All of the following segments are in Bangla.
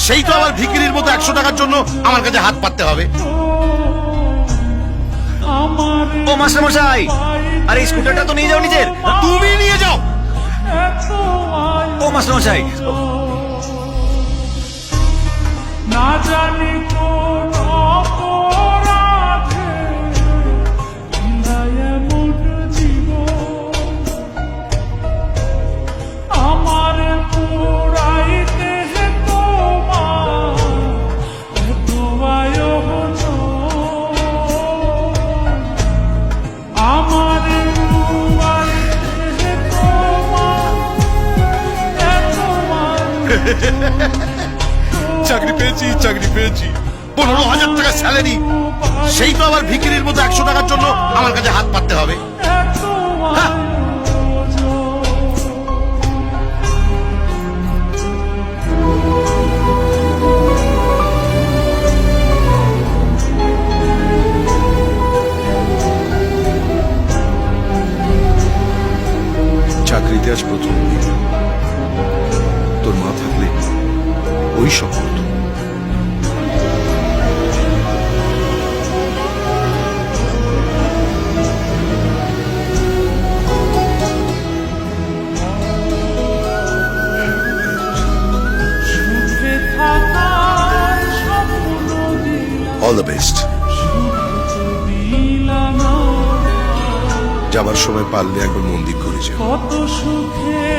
সেই তো আবার ভিখিরির মতো 100 টাকার জন্য আমার কাছে হাত পাততে হবে। ও মাস্টারমশাই, আরে স্কুটারটা তো নিয়ে যাও নিজের। তুমি নিয়ে যাও। ও মাস্টারমশাই, না জানি কোন অপরাধে বিধায় এমন জীবন, আমার পুরাইতে তোমার এত আয়োজন, আমার পুরাইতে তোমার এত আয়োজন। চাকরি পেয়েছি, চাকরি পেয়েছি, 15,000 টাকা স্যালারি। সেই তো আবার ভিখিরির মতো 100 টাকার জন্য আমার কাছে হাত পাততে হবে। চাকরিতে আজ প্রথম দিন। তোর মা থাকলে ওই সব করতো। All the best. যাবার সময় পারলে একবার মন্দির করে যাও। কত সুখে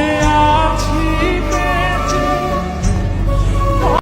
আছি